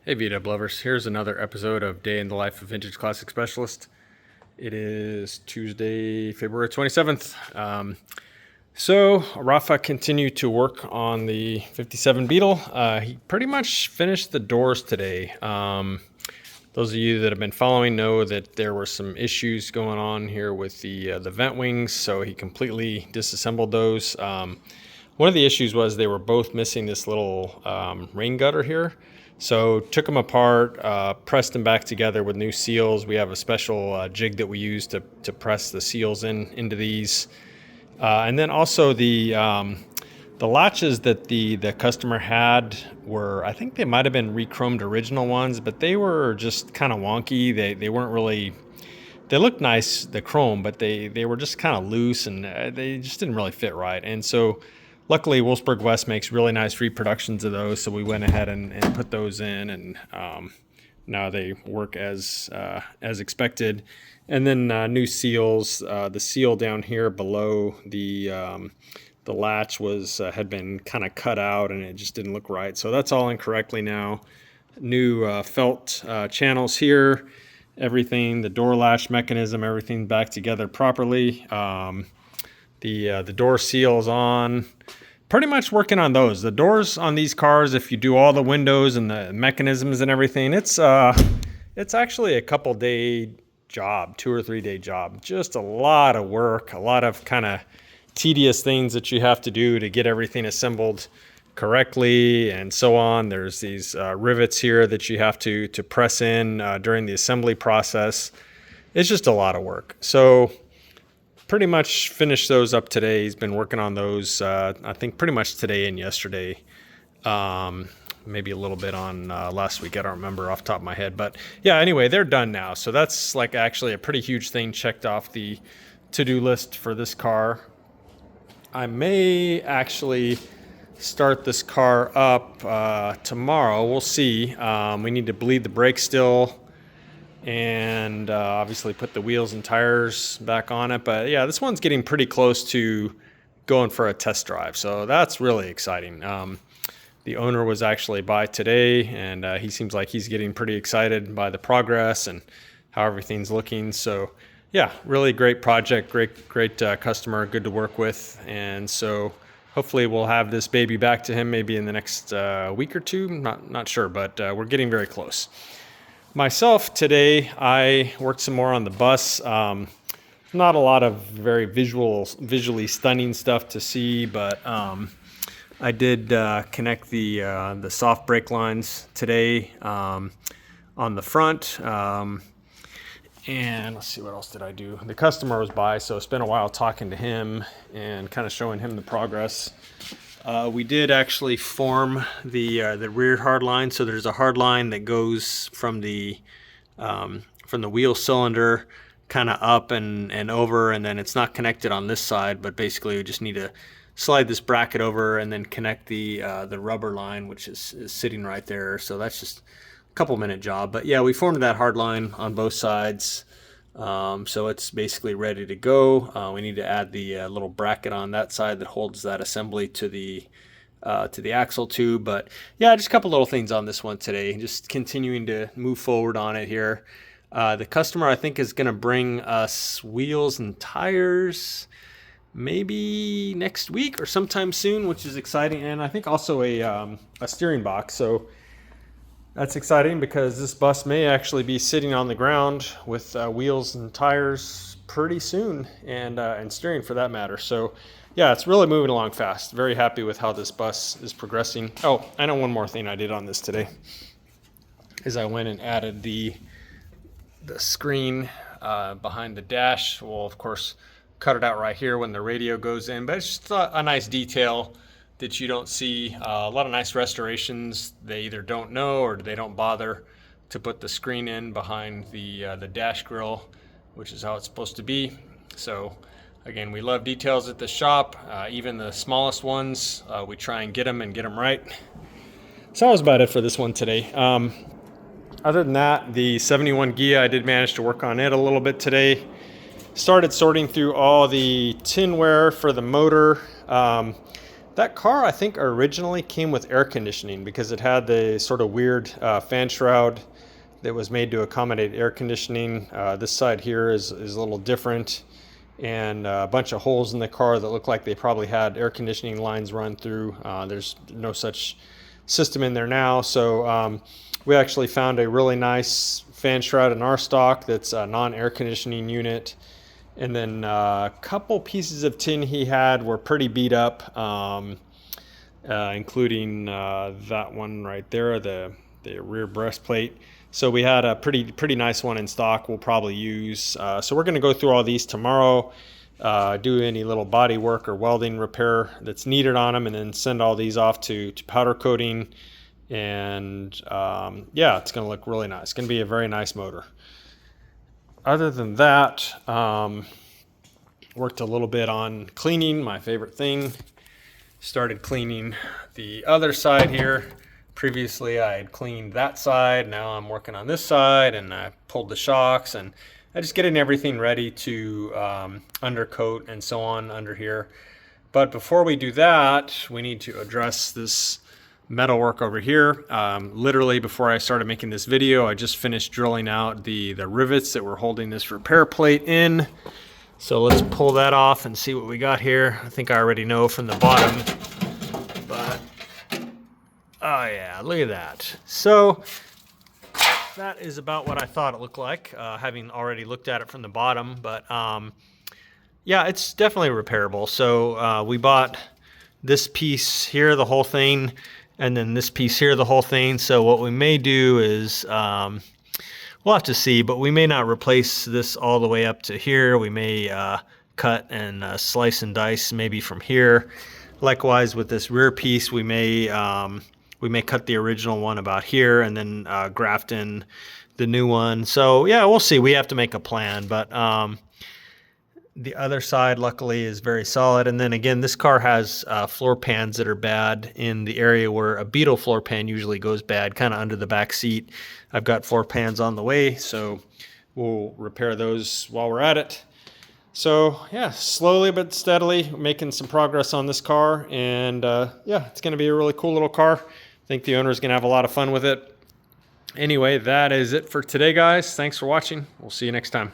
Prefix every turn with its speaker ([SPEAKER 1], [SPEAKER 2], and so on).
[SPEAKER 1] Hey VW lovers, here's another episode of Day in the Life of Vintage Classic Specialist. It is Tuesday, February 27th. So Rafa continued to work on the 57 Beetle. He pretty much finished the doors today. Those of you that have been following know that there were some issues going on here with the vent wings, so he completely disassembled those. One of the issues was they were both missing this little rain gutter here. So took them apart, pressed them back together with new seals. We have a special jig that we use to press the seals into these. And then also the latches that the customer had were, I think they might have been re-chromed original ones, but they were just kind of wonky. They weren't really, they looked nice, the chrome, but they were just kind of loose and they just didn't really fit right. And so luckily, Wolfsburg West makes really nice reproductions of those, so we went ahead and put those in, and now they work as expected. And then new seals. The seal down here below the latch had been kind of cut out, and it just didn't look right. So that's all in correctly now. New felt channels here. Everything, the door latch mechanism, everything back together properly. The door seals on. Pretty much working on those. The doors on these cars, if you do all the windows and the mechanisms and everything, it's actually a couple day job, 2 or 3 day job. Just a lot of work, a lot of kind of tedious things that you have to do to get everything assembled correctly and so on. There's these rivets here that you have to press in during the assembly process. It's just a lot of work. So pretty much finished those up today. He's been working on those, I think, pretty much today and yesterday. Maybe a little bit on last week. I don't remember off the top of my head. But yeah, anyway, they're done now. So that's like actually a pretty huge thing checked off the to-do list for this car. I may actually start this car up tomorrow. We'll see. We need to bleed the brakes still, and obviously put the wheels and tires back on it. But yeah, this one's getting pretty close to going for a test drive, so that's really exciting. The owner was actually by today, and he seems like he's getting pretty excited by the progress and how everything's looking. So yeah, really great project, great customer, good to work with. And so hopefully we'll have this baby back to him maybe in the next week or two. Not sure, but we're getting very close. Myself today, I worked some more on the bus. Not a lot of very visually stunning stuff to see, but I did connect the soft brake lines today on the front. And let's see, what else did I do? The customer was by, so it's been a while talking to him and kind of showing him the progress. We did actually form the rear hard line. So there's a hard line that goes from the wheel cylinder kind of up and over, and then it's not connected on this side, but basically we just need to slide this bracket over and then connect the rubber line, which is sitting right there. So that's just a couple minute job. But yeah, we formed that hard line on both sides. So it's basically ready to go. We need to add the little bracket on that side that holds that assembly to the axle tube. But yeah, just a couple little things on this one today. Just continuing to move forward on it here. The customer, I think, is going to bring us wheels and tires maybe next week or sometime soon, which is exciting. And I think also a steering box. So that's exciting because this bus may actually be sitting on the ground with wheels and tires pretty soon, and steering for that matter. So yeah, it's really moving along fast. Very happy with how this bus is progressing. Oh, I know one more thing I did on this today is I went and added the screen behind the dash. We'll of course cut it out right here when the radio goes in, but it's just a nice detail that you don't see. A lot of nice restorations. They either don't know or they don't bother to put the screen in behind the dash grill, which is how it's supposed to be. So again, we love details at the shop. Even the smallest ones, we try and get them right. So that was about it for this one today. Other than that, the 71 Ghia, I did manage to work on it a little bit today. Started sorting through all the tinware for the motor. That car, I think, originally came with air conditioning because it had the sort of weird fan shroud that was made to accommodate air conditioning. This side here is a little different, and a bunch of holes in the car that look like they probably had air conditioning lines run through. There's no such system in there now, so we actually found a really nice fan shroud in our stock that's a non-air conditioning unit. And then a couple pieces of tin he had were pretty beat up, including that one right there, the rear breastplate. So we had a pretty nice one in stock we'll probably use. So we're going to go through all these tomorrow, do any little body work or welding repair that's needed on them, and then send all these off to powder coating. And yeah, it's going to look really nice. It's going to be a very nice motor. Other than that, worked a little bit on cleaning, my favorite thing. Started cleaning the other side here. Previously I had cleaned that side, now I'm working on this side, and I pulled the shocks, and I just getting everything ready to undercoat and so on under here. But before we do that, we need to address this metalwork over here. Literally before I started making this video, I just finished drilling out the rivets that were holding this repair plate in. So let's pull that off and see what we got here. I think I already know from the bottom, but oh yeah, look at that. So that is about what I thought it looked like, having already looked at it from the bottom. But yeah, it's definitely repairable. So we bought this piece here, the whole thing, and then this piece here, the whole thing. So what we may do is, we'll have to see, but we may not replace this all the way up to here. We may cut and slice and dice maybe from here. Likewise with this rear piece, we may cut the original one about here and then graft in the new one. So yeah, we'll see. We have to make a plan, but the other side luckily is very solid. And then again, this car has floor pans that are bad in the area where a Beetle floor pan usually goes bad, kind of under the back seat. I've got floor pans on the way, so we'll repair those while we're at it. So yeah, slowly but steadily making some progress on this car, and yeah, it's going to be a really cool little car. I think the owner is going to have a lot of fun with it. Anyway, that is it for today, guys. Thanks for watching. We'll see you next time.